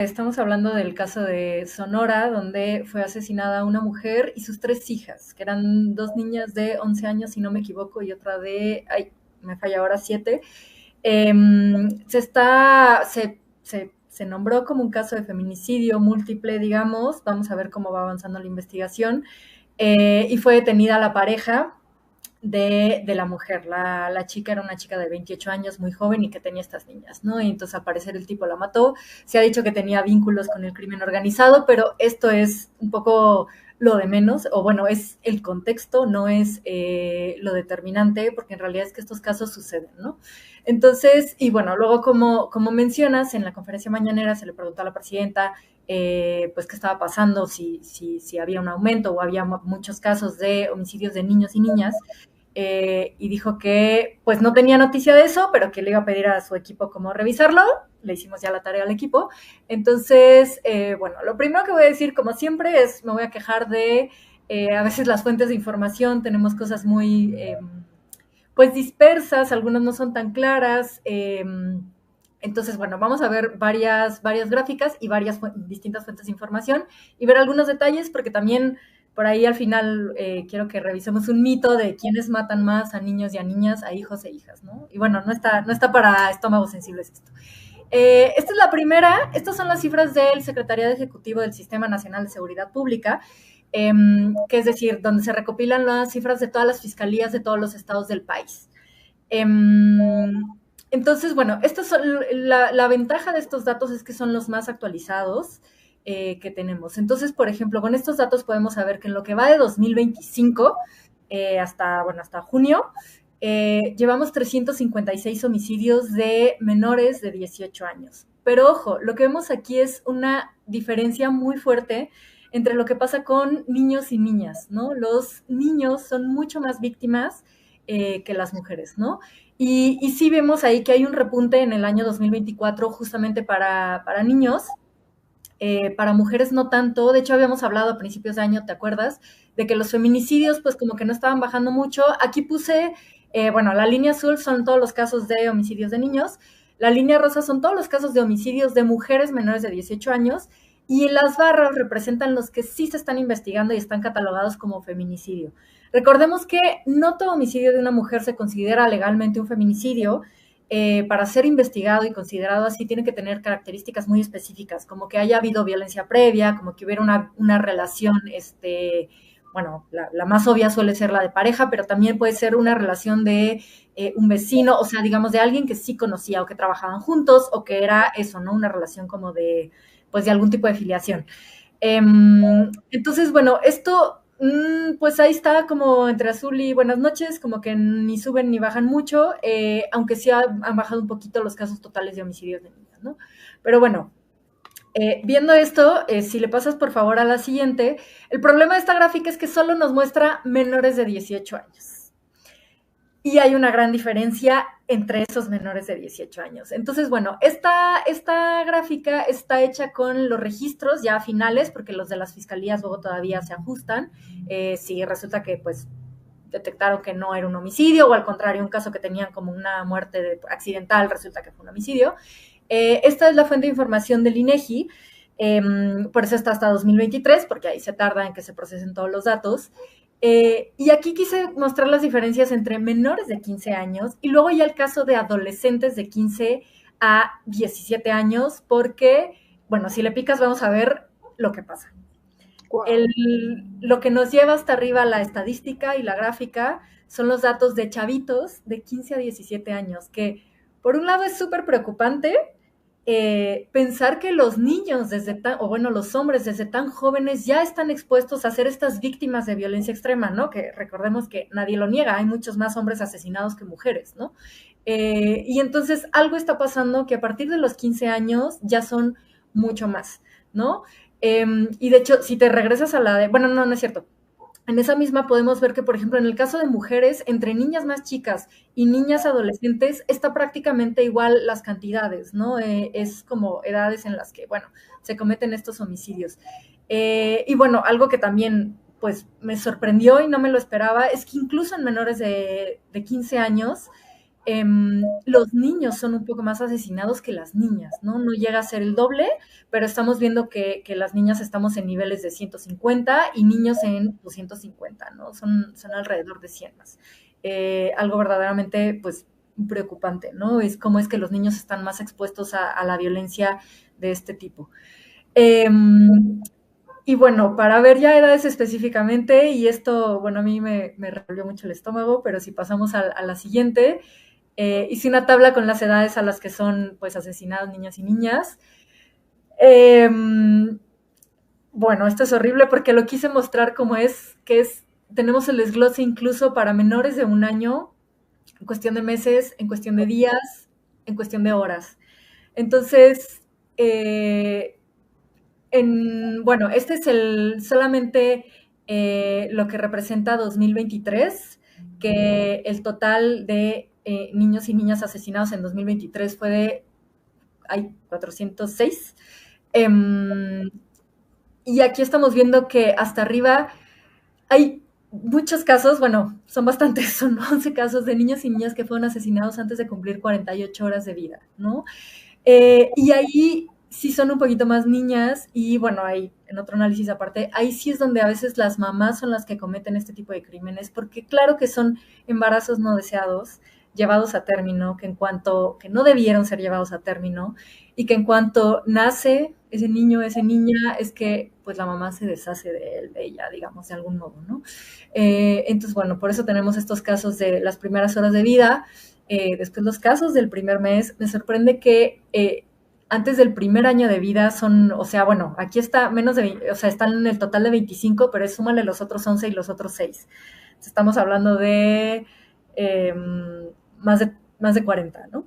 Estamos hablando del caso de Sonora, donde fue asesinada una mujer y sus tres hijas, que eran dos niñas de 11 años, si no me equivoco, y otra de, ay, me falla ahora, 7. Se nombró como un caso de feminicidio múltiple, digamos. Vamos a ver cómo va avanzando la investigación. Y fue detenida la pareja de la mujer. La chica era una chica de 28 años, muy joven y que tenía estas niñas, ¿no? Y entonces al parecer el tipo la mató. Se ha dicho que tenía vínculos con el crimen organizado, pero esto es un poco lo de menos, o bueno, es el contexto, no es lo determinante, porque en realidad es que estos casos suceden, ¿no? Entonces, y bueno, luego como mencionas, en la conferencia mañanera se le preguntó a la presidenta pues qué estaba pasando, si había un aumento o había muchos casos de homicidios de niños y niñas, y dijo que pues no tenía noticia de eso, pero que le iba a pedir a su equipo como revisarlo. Le hicimos ya la tarea al equipo. Entonces, bueno, lo primero que voy a decir, como siempre, es me voy a quejar de a veces las fuentes de información, tenemos cosas muy pues dispersas, algunas no son tan claras. Entonces, bueno, vamos a ver varias gráficas y distintas fuentes de información y ver algunos detalles, porque también por ahí al final quiero que revisemos un mito de quiénes matan más a niños y a niñas, a hijos e hijas, ¿no? Y bueno, no está para estómagos sensibles esto. Esta es la primera, estas son las cifras del Secretariado Ejecutivo del Sistema Nacional de Seguridad Pública, que es decir, donde se recopilan las cifras de todas las fiscalías de todos los estados del país. Entonces, bueno, la ventaja de estos datos es que son los más actualizados que tenemos. Entonces, por ejemplo, con estos datos podemos saber que en lo que va de 2025 hasta junio, llevamos 356 homicidios de menores de 18 años. Pero ojo, lo que vemos aquí es una diferencia muy fuerte entre lo que pasa con niños y niñas, ¿no? Los niños son mucho más víctimas que las mujeres, ¿no? Y sí vemos ahí que hay un repunte en el año 2024 justamente para niños, para mujeres no tanto. De hecho, habíamos hablado a principios de año, ¿te acuerdas? De que los feminicidios pues como que no estaban bajando mucho. Aquí puse, bueno, la línea azul son todos los casos de homicidios de niños, la línea rosa son todos los casos de homicidios de mujeres menores de 18 años, y las barras representan los que sí se están investigando y están catalogados como feminicidio. Recordemos que no todo homicidio de una mujer se considera legalmente un feminicidio. Para ser investigado y considerado así tiene que tener características muy específicas, como que haya habido violencia previa, como que hubiera una relación, bueno, la más obvia suele ser la de pareja, pero también puede ser una relación de un vecino, o sea, digamos, de alguien que sí conocía o que trabajaban juntos o que era eso, ¿no? Una relación como de, pues, de algún tipo de filiación. Entonces, bueno, esto, pues ahí está como entre azul y buenas noches, como que ni suben ni bajan mucho, aunque sí han bajado un poquito los casos totales de homicidios de niñas, ¿no? Pero bueno, viendo esto, si le pasas por favor a la siguiente, el problema de esta gráfica es que solo nos muestra menores de 18 años. Y hay una gran diferencia entre esos menores de 18 años. Entonces, bueno, esta gráfica está hecha con los registros ya finales, porque los de las fiscalías luego todavía se ajustan. Si resulta que, pues, detectaron que no era un homicidio, o al contrario, un caso que tenían como una muerte accidental, resulta que fue un homicidio. Esta es la fuente de información del INEGI, por eso está hasta 2023, porque ahí se tarda en que se procesen todos los datos. Y aquí quise mostrar las diferencias entre menores de 15 años y luego ya el caso de adolescentes de 15 a 17 años, porque, bueno, si le picas vamos a ver lo que pasa. Wow. Lo que nos lleva hasta arriba la estadística y la gráfica son los datos de chavitos de 15 a 17 años, que por un lado es súper preocupante, pensar que los niños o bueno, los hombres desde tan jóvenes ya están expuestos a ser estas víctimas de violencia extrema, ¿no? Que recordemos que nadie lo niega, hay muchos más hombres asesinados que mujeres, ¿no? Y entonces algo está pasando que a partir de los 15 años ya son mucho más, ¿no? Y de hecho, si te regresas a la de, bueno, no es cierto. En esa misma podemos ver que, por ejemplo, en el caso de mujeres, entre niñas más chicas y niñas adolescentes, está prácticamente igual las cantidades, ¿no? Es como edades en las que, bueno, se cometen estos homicidios. Y bueno, algo que también, pues, me sorprendió y no me lo esperaba, es que incluso en menores de 15 años, los niños son un poco más asesinados que las niñas, ¿no? No llega a ser el doble, pero estamos viendo que las niñas estamos en niveles de 150 y niños en 250, ¿no? Son alrededor de 100 más. Algo verdaderamente, pues, preocupante, ¿no? Es cómo es que los niños están más expuestos a la violencia de este tipo. Y bueno, para ver ya edades específicamente, y esto, bueno, a mí me revolvió mucho el estómago, pero si pasamos a la siguiente, hice una tabla con las edades a las que son pues asesinados niñas y niñas. Bueno, esto es horrible porque lo quise mostrar como es, que es, tenemos el desglose incluso para menores de 1 año, en cuestión de meses, en cuestión de días, en cuestión de horas. Entonces, bueno, este es solamente lo que representa 2023, que el total de niños y niñas asesinados en 2023 fue de 406. Y aquí estamos viendo que hasta arriba hay muchos casos, bueno, son bastantes, son 11 casos de niños y niñas que fueron asesinados antes de cumplir 48 horas de vida, ¿no? Y ahí sí son un poquito más niñas y bueno, ahí en otro análisis aparte, ahí sí es donde a veces las mamás son las que cometen este tipo de crímenes, porque claro que son embarazos no deseados, llevados a término, que no debieron ser llevados a término y que en cuanto nace ese niño, esa niña, es que pues la mamá se deshace de él, de ella, digamos, de algún modo, ¿no? Entonces, bueno, por eso tenemos estos casos de las primeras horas de vida, después los casos del primer mes. Me sorprende que antes del primer año de vida son, o sea, bueno, aquí está menos de 20, o sea, están en el total de 25, pero súmale los otros 11 y los otros 6. Entonces, estamos hablando de, eh, más de 40, ¿no?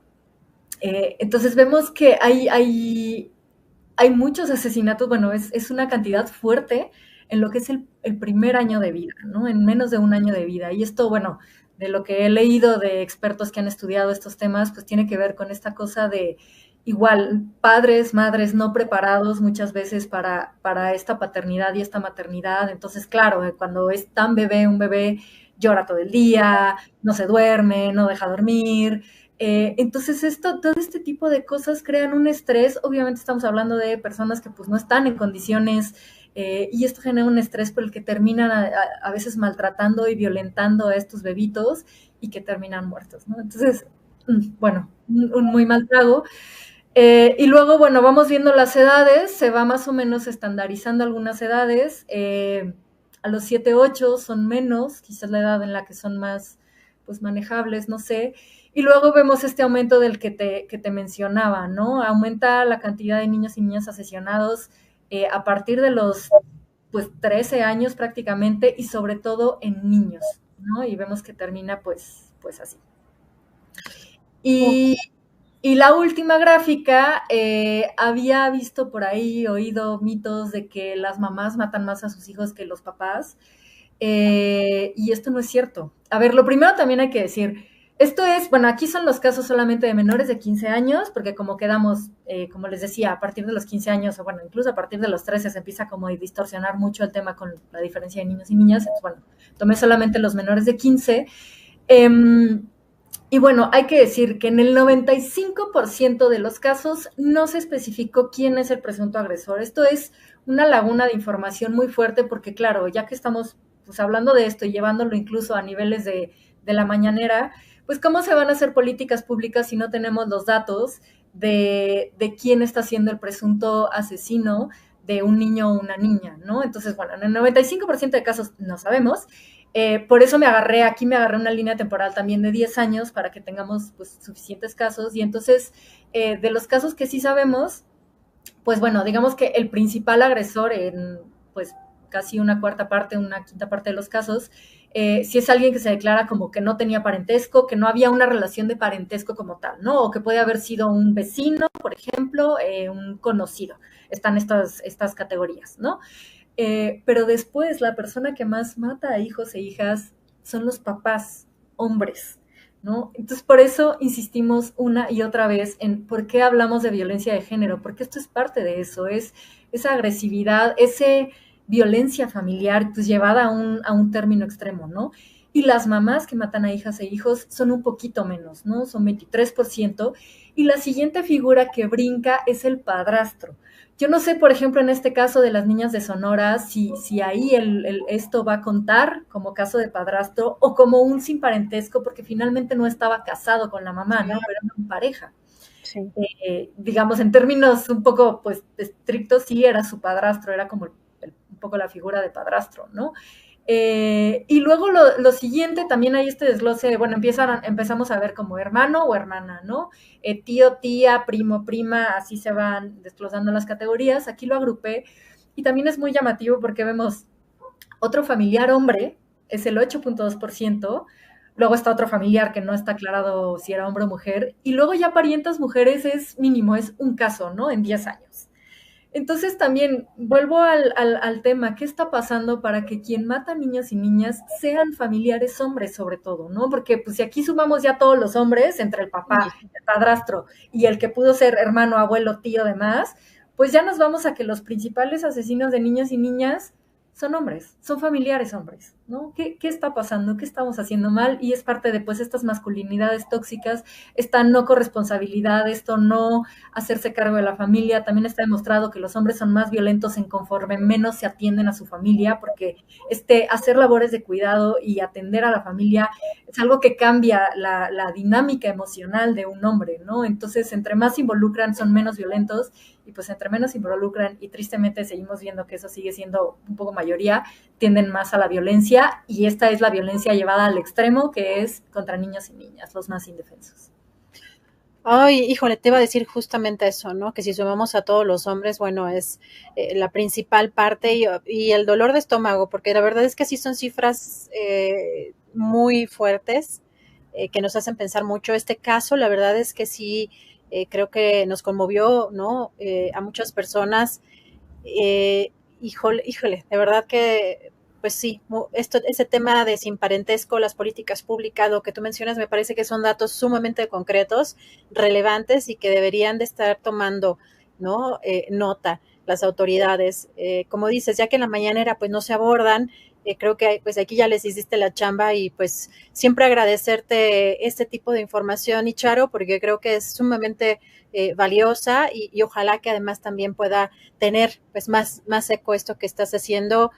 Entonces vemos que hay muchos asesinatos, bueno, es una cantidad fuerte en lo que es el primer año de vida, ¿no? En menos de 1 año de vida. Y esto, bueno, de lo que he leído de expertos que han estudiado estos temas, pues tiene que ver con esta cosa de igual padres, madres no preparados muchas veces para esta paternidad y esta maternidad. Entonces, claro, cuando es tan bebé, un bebé llora todo el día, no se duerme, no deja dormir. Entonces, todo este tipo de cosas crean un estrés. Obviamente estamos hablando de personas que pues no están en condiciones y esto genera un estrés por el que terminan a veces maltratando y violentando a estos bebitos y que terminan muertos, ¿no? Entonces, bueno, un muy mal trago. Y luego, bueno, vamos viendo las edades, se va más o menos estandarizando algunas edades. A los 7, 8 son menos, quizás la edad en la que son más pues manejables, no sé. Y luego vemos este aumento del que te mencionaba, ¿no? Aumenta la cantidad de niños y niñas asesinados a partir de los pues 13 años prácticamente y sobre todo en niños, ¿no? Y vemos que termina pues así. Y, y la última gráfica, había visto por ahí, oído mitos de que las mamás matan más a sus hijos que los papás. Y esto no es cierto. A ver, lo primero también hay que decir, esto es, bueno, aquí son los casos solamente de menores de 15 años, porque como quedamos, como les decía, a partir de los 15 años, o bueno, incluso a partir de los 13 se empieza como a distorsionar mucho el tema con la diferencia de niños y niñas. Entonces, bueno, tomé solamente los menores de 15. Y bueno, hay que decir que en el 95% de los casos no se especificó quién es el presunto agresor. Esto es una laguna de información muy fuerte porque, claro, ya que estamos pues, hablando de esto y llevándolo incluso a niveles de la mañanera, pues cómo se van a hacer políticas públicas si no tenemos los datos de quién está siendo el presunto asesino de un niño o una niña, ¿no? Entonces, bueno, en el 95% de casos no sabemos. Por eso me agarré una línea temporal también de 10 años para que tengamos pues, suficientes casos. Y entonces, de los casos que sí sabemos, pues bueno, digamos que el principal agresor en pues casi una cuarta parte, una quinta parte de los casos, si es alguien que se declara como que no tenía parentesco, que no había una relación de parentesco como tal, ¿no? O que puede haber sido un vecino, por ejemplo, un conocido. Están estas categorías, ¿no? Pero después la persona que más mata a hijos e hijas son los papás, hombres, ¿no? Entonces por eso insistimos una y otra vez en por qué hablamos de violencia de género, porque esto es parte de eso, es esa agresividad, esa violencia familiar pues llevada a un término extremo, ¿no? y las mamás que matan a hijas e hijos son un poquito menos, ¿no? Son 23%. Y la siguiente figura que brinca es el padrastro. Yo no sé, por ejemplo, en este caso de las niñas de Sonora, si ahí esto va a contar como caso de padrastro o como un sin parentesco, porque finalmente no estaba casado con la mamá, ¿no? Pero eran pareja. Sí. Digamos, en términos un poco, pues, estrictos, sí era su padrastro, era como un poco la figura de padrastro, ¿no? Y luego lo siguiente, también hay este desglose, bueno, empezamos a ver como hermano o hermana, ¿no? Tío, tía, primo, prima, así se van desglosando las categorías. Aquí lo agrupé y también es muy llamativo porque vemos otro familiar hombre, es el 8.2%. Luego está otro familiar que no está aclarado si era hombre o mujer. Y luego ya parientas mujeres es mínimo, es un caso, ¿no? En 10 años. Entonces también vuelvo al tema, ¿qué está pasando para que quien mata niños y niñas sean familiares hombres sobre todo, ¿no? Porque pues si aquí sumamos ya todos los hombres, entre el papá, el padrastro y el que pudo ser hermano, abuelo, tío, demás, pues ya nos vamos a que los principales asesinos de niños y niñas son hombres, son familiares hombres, ¿no? ¿Qué está pasando? ¿Qué estamos haciendo mal? Y es parte de pues estas masculinidades tóxicas, esta no corresponsabilidad, esto no hacerse cargo de la familia. También está demostrado que los hombres son más violentos en conforme menos se atienden a su familia, porque hacer labores de cuidado y atender a la familia es algo que cambia la dinámica emocional de un hombre, ¿no? Entonces, entre más se involucran, son menos violentos, y pues entre menos se involucran, y tristemente seguimos viendo que eso sigue siendo un poco mayoría, tienden más a la violencia, y esta es la violencia llevada al extremo, que es contra niños y niñas, los más indefensos. Ay, híjole, te iba a decir justamente eso, ¿no? Que si sumamos a todos los hombres, bueno, es la principal parte y el dolor de estómago, porque la verdad es que sí son cifras muy fuertes que nos hacen pensar mucho. Este caso, la verdad es que sí, creo que nos conmovió, ¿no? A muchas personas. Eh, híjole, de verdad que, pues sí, ese tema de sin parentesco, las políticas públicas, lo que tú mencionas, me parece que son datos sumamente concretos, relevantes y que deberían de estar tomando, ¿no? Nota las autoridades. Como dices, ya que en la mañanera pues no se abordan, creo que pues aquí ya les hiciste la chamba y pues siempre agradecerte este tipo de información, y Charo, porque creo que es sumamente valiosa y ojalá que además también pueda tener pues más eco esto que estás haciendo.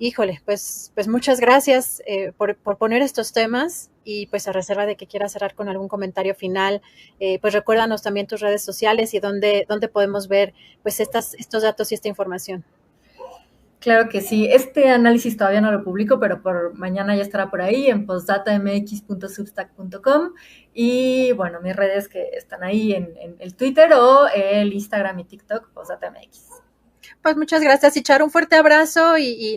Híjole, pues muchas gracias por poner estos temas y pues a reserva de que quieras cerrar con algún comentario final, pues recuérdanos también tus redes sociales y dónde podemos ver pues estos datos y esta información. Claro que sí. Este análisis todavía no lo publico, pero por mañana ya estará por ahí en postdatamx.substack.com. Y bueno, mis redes que están ahí en el Twitter o el Instagram y TikTok, postdatamx. Pues muchas gracias y Charo, un fuerte abrazo y